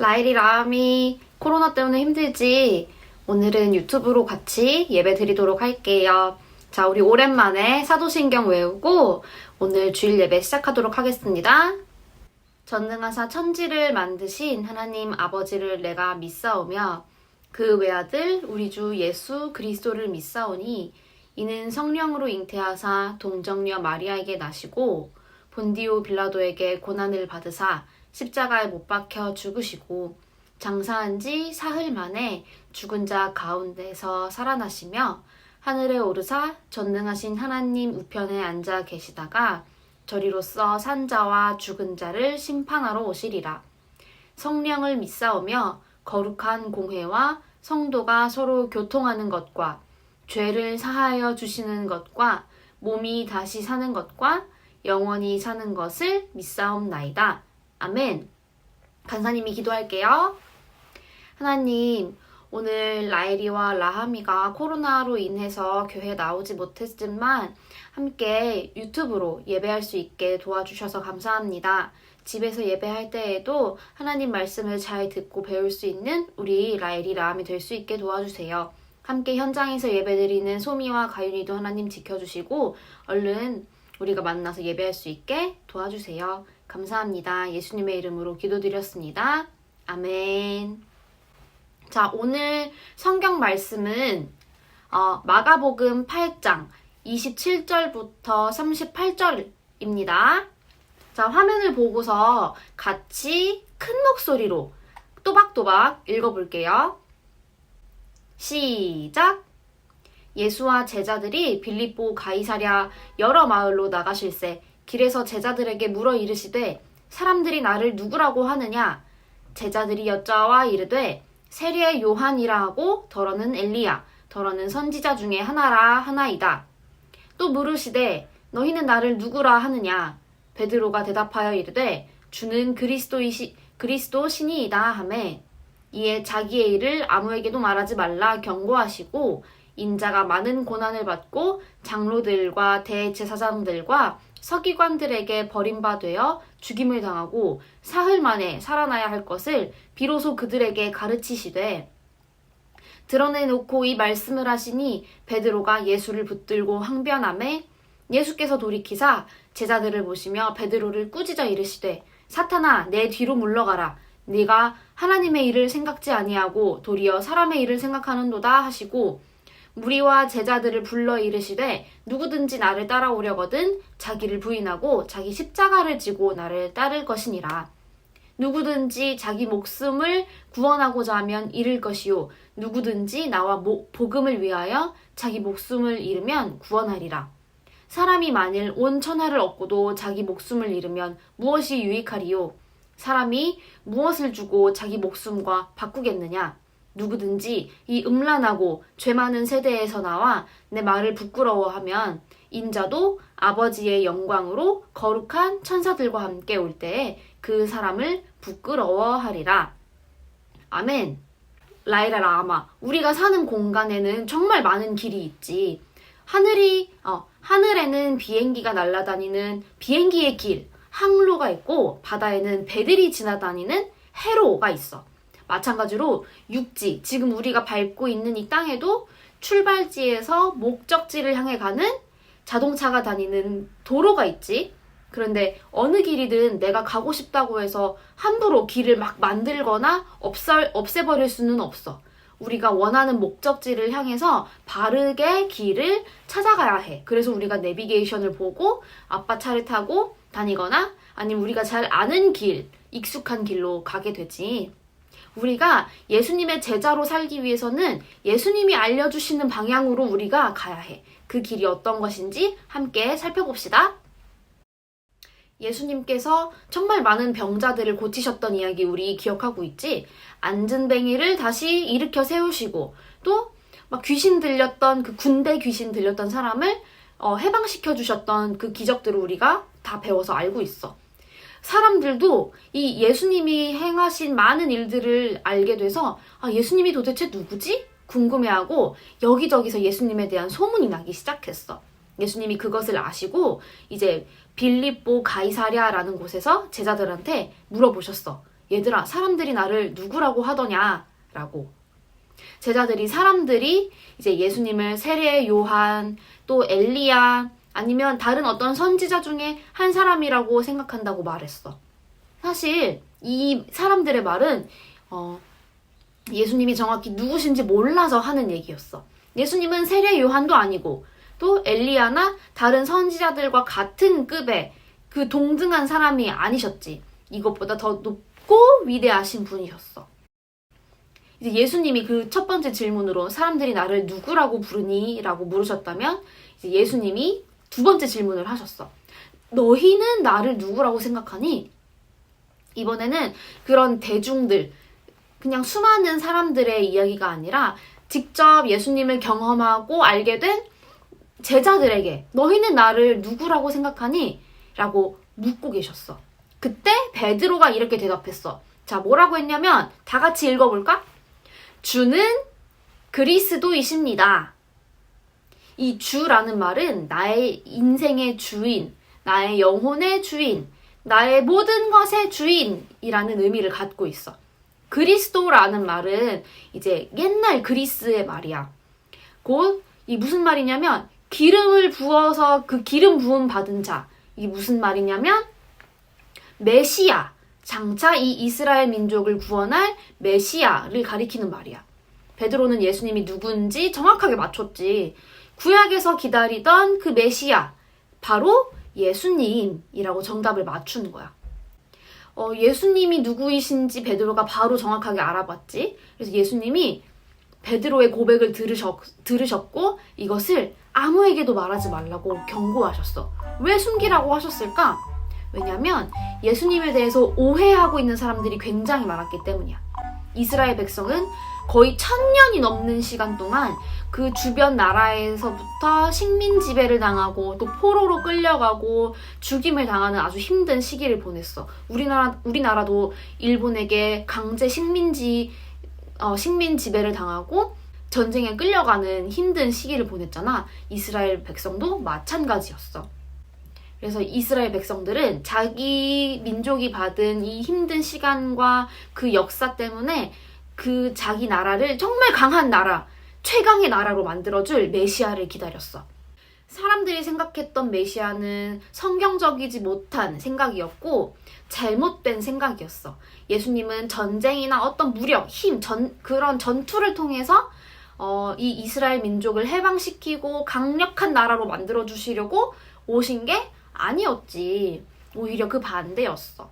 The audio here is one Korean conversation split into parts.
라일이 라미 코로나 때문에 힘들지? 오늘은 유튜브로 같이 예배 드리도록 할게요. 자, 우리 오랜만에 사도신경 외우고 오늘 주일 예배 시작하도록 하겠습니다. 전능하사 천지를 만드신 하나님 아버지를 내가 믿사오며 그 외아들 우리 주 예수 그리스도를 믿사오니 이는 성령으로 잉태하사 동정녀 마리아에게 나시고 본디오 빌라도에게 고난을 받으사 십자가에 못 박혀 죽으시고 장사한 지 사흘 만에 죽은 자 가운데서 살아나시며 하늘에 오르사 전능하신 하나님 우편에 앉아 계시다가 저리로서 산 자와 죽은 자를 심판하러 오시리라. 성령을 믿사오며 거룩한 공회와 성도가 서로 교통하는 것과 죄를 사하여 주시는 것과 몸이 다시 사는 것과 영원히 사는 것을 믿사옵나이다. 아멘. 간사님이 기도할게요. 하나님, 오늘 라엘이와 라하미가 코로나로 인해서 교회 나오지 못했지만 함께 유튜브로 예배할 수 있게 도와주셔서 감사합니다. 집에서 예배할 때에도 하나님 말씀을 잘 듣고 배울 수 있는 우리 라엘이 라함이 될 수 있게 도와주세요. 함께 현장에서 예배드리는 소미와 가윤이도 하나님 지켜주시고 얼른 우리가 만나서 예배할 수 있게 도와주세요. 감사합니다. 예수님의 이름으로 기도드렸습니다. 아멘. 자, 오늘 성경 말씀은 마가복음 8장 27절부터 38절입니다. 자, 화면을 보고서 같이 큰 목소리로 또박또박 읽어볼게요. 시작! 예수와 제자들이 빌립보 가이사랴 여러 마을로 나가실새 길에서 제자들에게 물어 이르시되 사람들이 나를 누구라고 하느냐? 제자들이 여짜와 이르되 세리의 요한이라 하고 더러는 엘리야 더러는 선지자 중에 하나라 하나이다. 또 물으시되 너희는 나를 누구라 하느냐? 베드로가 대답하여 이르되 주는 그리스도 신이이다 하매 이에 자기의 일을 아무에게도 말하지 말라 경고하시고 인자가 많은 고난을 받고 장로들과 대제사장들과 서기관들에게 버림받되어 죽임을 당하고 사흘 만에 살아나야 할 것을 비로소 그들에게 가르치시되 드러내놓고 이 말씀을 하시니 베드로가 예수를 붙들고 항변하매 예수께서 돌이키사 제자들을 보시며 베드로를 꾸짖어 이르시되 사탄아 내 뒤로 물러가라. 네가 하나님의 일을 생각지 아니하고 도리어 사람의 일을 생각하는도다 하시고 무리와 제자들을 불러 이르시되 누구든지 나를 따라오려거든 자기를 부인하고 자기 십자가를 지고 나를 따를 것이니라. 누구든지 자기 목숨을 구원하고자 하면 잃을 것이요 누구든지 나와 복음을 위하여 자기 목숨을 잃으면 구원하리라. 사람이 만일 온 천하를 얻고도 자기 목숨을 잃으면 무엇이 유익하리요? 사람이 무엇을 주고 자기 목숨과 바꾸겠느냐? 누구든지 이 음란하고 죄 많은 세대에서 나와 내 말을 부끄러워하면 인자도 아버지의 영광으로 거룩한 천사들과 함께 올 때에 그 사람을 부끄러워하리라. 아멘. 라이라 라마, 우리가 사는 공간에는 정말 많은 길이 있지. 하늘에는 비행기가 날아다니는 비행기의 길, 항로가 있고 바다에는 배들이 지나다니는 해로가 있어. 마찬가지로 육지, 지금 우리가 밟고 있는 이 땅에도 출발지에서 목적지를 향해 가는 자동차가 다니는 도로가 있지. 그런데 어느 길이든 내가 가고 싶다고 해서 함부로 길을 막 만들거나 없애버릴 수는 없어. 우리가 원하는 목적지를 향해서 바르게 길을 찾아가야 해. 그래서 우리가 내비게이션을 보고 아빠 차를 타고 다니거나 아니면 우리가 잘 아는 길, 익숙한 길로 가게 되지. 우리가 예수님의 제자로 살기 위해서는 예수님이 알려주시는 방향으로 우리가 가야 해. 그 길이 어떤 것인지 함께 살펴봅시다. 예수님께서 정말 많은 병자들을 고치셨던 이야기 우리 기억하고 있지? 안진뱅이를 다시 일으켜 세우시고 또 막 귀신 들렸던 그 군대 귀신 들렸던 사람을 해방시켜 주셨던 그 기적들을 우리가 다 배워서 알고 있어. 사람들도 이 예수님이 행하신 많은 일들을 알게 돼서 예수님이 도대체 누구지? 궁금해하고 여기저기서 예수님에 대한 소문이 나기 시작했어. 예수님이 그것을 아시고 이제 빌립보 가이사랴라는 곳에서 제자들한테 물어보셨어. 얘들아, 사람들이 나를 누구라고 하더냐? 라고. 제자들이 사람들이 이제 예수님을 세례 요한, 또 엘리야, 아니면 다른 어떤 선지자 중에 한 사람이라고 생각한다고 말했어. 사실 이 사람들의 말은 예수님이 정확히 누구신지 몰라서 하는 얘기였어. 예수님은 세례 요한도 아니고 또 엘리야나 다른 선지자들과 같은 급의 그 동등한 사람이 아니셨지. 이것보다 더 높고 위대하신 분이셨어. 이제 예수님이 그 첫 번째 질문으로 사람들이 나를 누구라고 부르니? 라고 물으셨다면 이제 예수님이 두 번째 질문을 하셨어. 너희는 나를 누구라고 생각하니? 이번에는 그런 대중들, 그냥 수많은 사람들의 이야기가 아니라 직접 예수님을 경험하고 알게 된 제자들에게 너희는 나를 누구라고 생각하니? 라고 묻고 계셨어. 그때 베드로가 이렇게 대답했어. 자, 뭐라고 했냐면 다 같이 읽어볼까? 주는 그리스도이십니다. 이 주라는 말은 나의 인생의 주인, 나의 영혼의 주인, 나의 모든 것의 주인이라는 의미를 갖고 있어. 그리스도라는 말은 이제 옛날 그리스의 말이야. 곧 이 무슨 말이냐면 기름을 부어서 그 기름 부음 받은 자. 이게 무슨 말이냐면 메시아, 장차 이 이스라엘 민족을 구원할 메시아를 가리키는 말이야. 베드로는 예수님이 누군지 정확하게 맞췄지. 구약에서 기다리던 그 메시아, 바로 예수님이라고 정답을 맞추는 거야. 예수님이 누구이신지 베드로가 바로 정확하게 알아봤지. 그래서 예수님이 베드로의 고백을 들으셨고 이것을 아무에게도 말하지 말라고 경고하셨어. 왜 숨기라고 하셨을까? 왜냐면 예수님에 대해서 오해하고 있는 사람들이 굉장히 많았기 때문이야. 이스라엘 백성은 거의 1000년이 넘는 시간 동안 그 주변 나라에서부터 식민 지배를 당하고 또 포로로 끌려가고 죽임을 당하는 아주 힘든 시기를 보냈어. 우리나라도 일본에게 강제 식민 지배를 당하고 전쟁에 끌려가는 힘든 시기를 보냈잖아. 이스라엘 백성도 마찬가지였어. 그래서 이스라엘 백성들은 자기 민족이 받은 이 힘든 시간과 그 역사 때문에 그 자기 나라를 정말 강한 나라, 최강의 나라로 만들어줄 메시아를 기다렸어. 사람들이 생각했던 메시아는 성경적이지 못한 생각이었고 잘못된 생각이었어. 예수님은 전쟁이나 어떤 무력, 힘, 그런 전투를 통해서 이 이스라엘 민족을 해방시키고 강력한 나라로 만들어주시려고 오신 게 아니었지. 오히려 그 반대였어.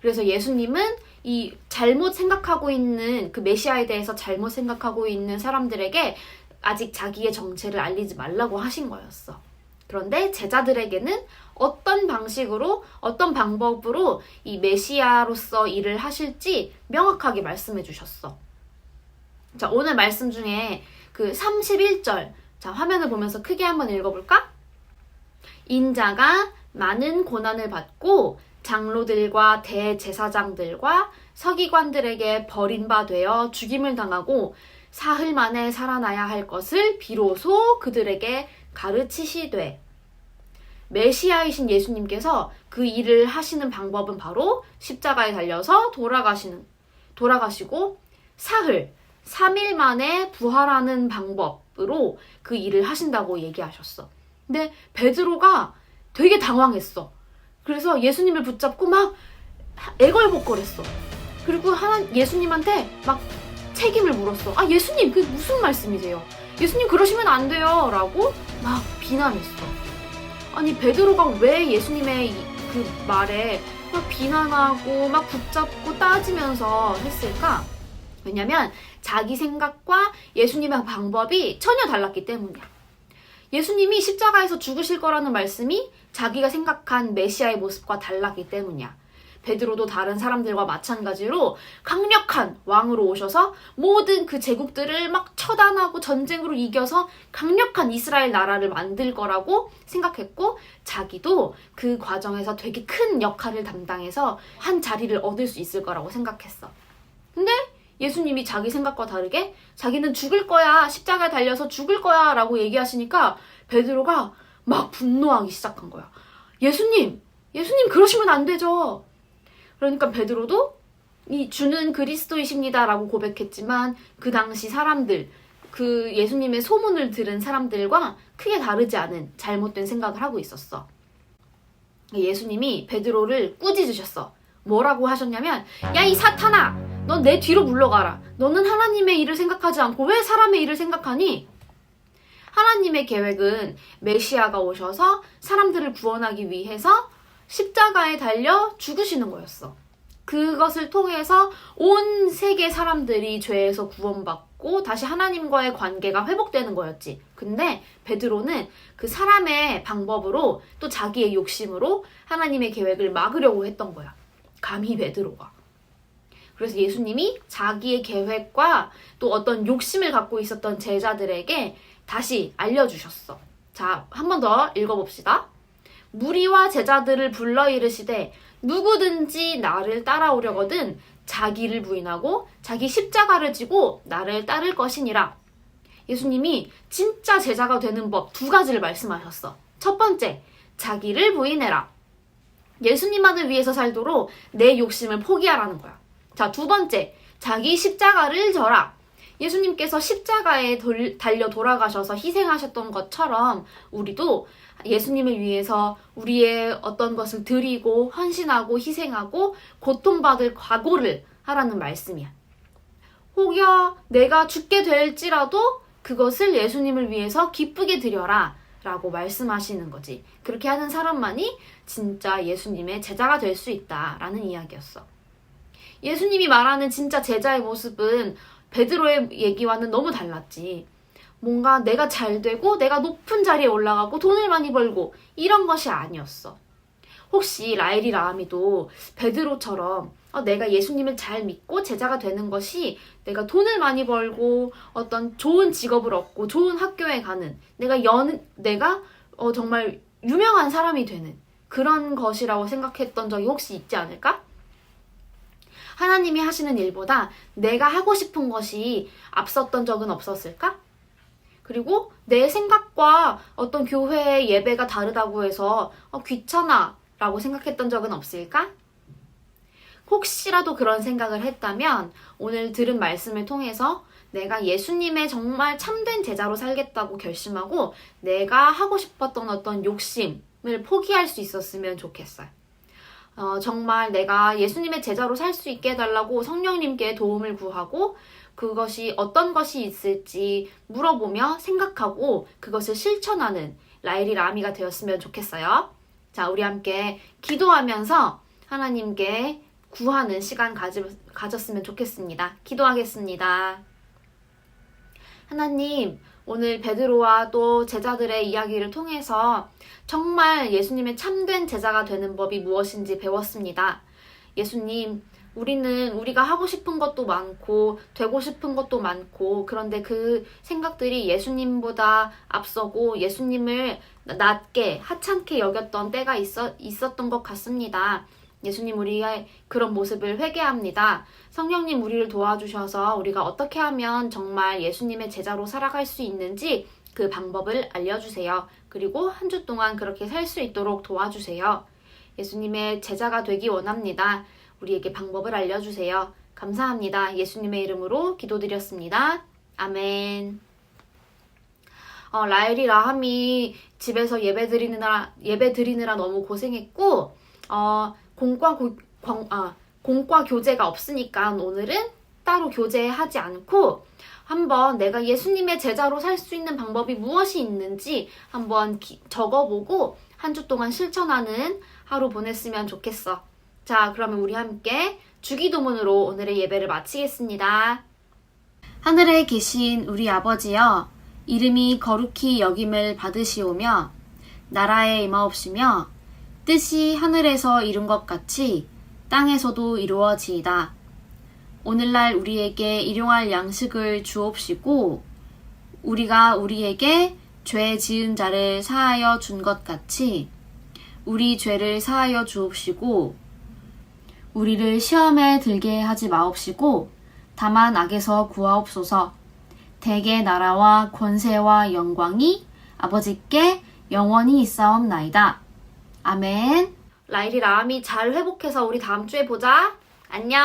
그래서 예수님은 이 잘못 생각하고 있는 그 메시아에 대해서 잘못 생각하고 있는 사람들에게 아직 자기의 정체를 알리지 말라고 하신 거였어. 그런데 제자들에게는 어떤 방식으로, 어떤 방법으로 이 메시아로서 일을 하실지 명확하게 말씀해 주셨어. 자, 오늘 말씀 중에 그 31절, 자, 화면을 보면서 크게 한번 읽어볼까? 인자가 많은 고난을 받고 장로들과 대제사장들과 서기관들에게 버림바 되어 죽임을 당하고 사흘 만에 살아나야 할 것을 비로소 그들에게 가르치시되. 메시아이신 예수님께서 그 일을 하시는 방법은 바로 십자가에 달려서 돌아가시고 사흘, 3일 만에 부활하는 방법으로 그 일을 하신다고 얘기하셨어. 근데 베드로가 되게 당황했어. 그래서 예수님을 붙잡고 막 애걸복걸했어. 그리고 예수님한테 막 책임을 물었어. 아, 예수님, 그게 무슨 말씀이세요? 예수님 그러시면 안 돼요. 라고 막 비난했어. 아니, 베드로가 왜 예수님의 그 말에 막 비난하고 막 붙잡고 따지면서 했을까? 왜냐면 자기 생각과 예수님의 방법이 전혀 달랐기 때문이야. 예수님이 십자가에서 죽으실 거라는 말씀이 자기가 생각한 메시아의 모습과 달랐기 때문이야. 베드로도 다른 사람들과 마찬가지로 강력한 왕으로 오셔서 모든 그 제국들을 막 처단하고 전쟁으로 이겨서 강력한 이스라엘 나라를 만들 거라고 생각했고 자기도 그 과정에서 되게 큰 역할을 담당해서 한 자리를 얻을 수 있을 거라고 생각했어. 근데 예수님이 자기 생각과 다르게 자기는 죽을 거야, 십자가에 달려서 죽을 거야 라고 얘기하시니까 베드로가 막 분노하기 시작한 거야. 예수님 그러시면 안 되죠. 그러니까 베드로도 이 주는 그리스도이십니다라고 고백했지만 그 당시 사람들, 그 예수님의 소문을 들은 사람들과 크게 다르지 않은 잘못된 생각을 하고 있었어. 예수님이 베드로를 꾸짖으셨어. 뭐라고 하셨냐면, 야, 이 사탄아! 넌 내 뒤로 물러가라. 너는 하나님의 일을 생각하지 않고 왜 사람의 일을 생각하니? 하나님의 계획은 메시아가 오셔서 사람들을 구원하기 위해서 십자가에 달려 죽으시는 거였어. 그것을 통해서 온 세계 사람들이 죄에서 구원받고 다시 하나님과의 관계가 회복되는 거였지. 근데 베드로는 그 사람의 방법으로 또 자기의 욕심으로 하나님의 계획을 막으려고 했던 거야. 감히 베드로가. 그래서 예수님이 자기의 계획과 또 어떤 욕심을 갖고 있었던 제자들에게 다시 알려주셨어. 자, 한 번 더 읽어봅시다. 무리와 제자들을 불러 이르시되 누구든지 나를 따라오려거든 자기를 부인하고 자기 십자가를 지고 나를 따를 것이니라. 예수님이 진짜 제자가 되는 법 2가지를 말씀하셨어. 첫 번째, 자기를 부인해라. 예수님만을 위해서 살도록 내 욕심을 포기하라는 거야. 자, 2번째, 자기 십자가를 져라. 예수님께서 십자가에 달려 돌아가셔서 희생하셨던 것처럼 우리도 예수님을 위해서 우리의 어떤 것을 드리고 헌신하고 희생하고 고통받을 각오를 하라는 말씀이야. 혹여 내가 죽게 될지라도 그것을 예수님을 위해서 기쁘게 드려라 라고 말씀하시는 거지. 그렇게 하는 사람만이 진짜 예수님의 제자가 될 수 있다라는 이야기였어. 예수님이 말하는 진짜 제자의 모습은 베드로의 얘기와는 너무 달랐지. 뭔가 내가 잘 되고 내가 높은 자리에 올라가고 돈을 많이 벌고 이런 것이 아니었어. 혹시 라엘이 라함이도 베드로처럼 내가 예수님을 잘 믿고 제자가 되는 것이 내가 돈을 많이 벌고 어떤 좋은 직업을 얻고 좋은 학교에 가는 내가 정말 유명한 사람이 되는 그런 것이라고 생각했던 적이 혹시 있지 않을까? 하나님이 하시는 일보다 내가 하고 싶은 것이 앞섰던 적은 없었을까? 그리고 내 생각과 어떤 교회의 예배가 다르다고 해서 귀찮아 라고 생각했던 적은 없을까? 혹시라도 그런 생각을 했다면 오늘 들은 말씀을 통해서 내가 예수님의 정말 참된 제자로 살겠다고 결심하고 내가 하고 싶었던 어떤 욕심을 포기할 수 있었으면 좋겠어요. 정말 내가 예수님의 제자로 살 수 있게 해달라고 성령님께 도움을 구하고 그것이 어떤 것이 있을지 물어보며 생각하고 그것을 실천하는 라엘이 라미가 되었으면 좋겠어요. 자, 우리 함께 기도하면서 하나님께 구하는 시간 가졌으면 좋겠습니다. 기도하겠습니다. 하나님, 오늘 베드로와 또 제자들의 이야기를 통해서 정말 예수님의 참된 제자가 되는 법이 무엇인지 배웠습니다. 예수님, 우리는 우리가 하고 싶은 것도 많고 되고 싶은 것도 많고 그런데 그 생각들이 예수님보다 앞서고 예수님을 낮게 하찮게 여겼던 때가 있었던 것 같습니다. 예수님, 우리의 그런 모습을 회개합니다. 성령님, 우리를 도와주셔서 우리가 어떻게 하면 정말 예수님의 제자로 살아갈 수 있는지 그 방법을 알려주세요. 그리고 한 주 동안 그렇게 살 수 있도록 도와주세요. 예수님의 제자가 되기 원합니다. 우리에게 방법을 알려주세요. 감사합니다. 예수님의 이름으로 기도드렸습니다. 아멘. 라엘이 라함이 집에서 예배 드리느라 너무 고생했고 공과 교제가 없으니까 오늘은 따로 교제하지 않고 한번 내가 예수님의 제자로 살 수 있는 방법이 무엇이 있는지 한번 적어보고 한 주 동안 실천하는 하루 보냈으면 좋겠어. 자, 그러면 우리 함께 주기도문으로 오늘의 예배를 마치겠습니다. 하늘에 계신 우리 아버지여, 이름이 거룩히 여김을 받으시오며 나라에 임하옵시며 뜻이 하늘에서 이룬 것 같이 땅에서도 이루어지이다. 오늘날 우리에게 일용할 양식을 주옵시고 우리가 우리에게 죄 지은 자를 사하여 준 것 같이 우리 죄를 사하여 주옵시고 우리를 시험에 들게 하지 마옵시고 다만 악에서 구하옵소서. 대개 나라와 권세와 영광이 아버지께 영원히 있사옵나이다. 아멘. 라일이 라함이 잘 회복해서 우리 다음 주에 보자. 안녕.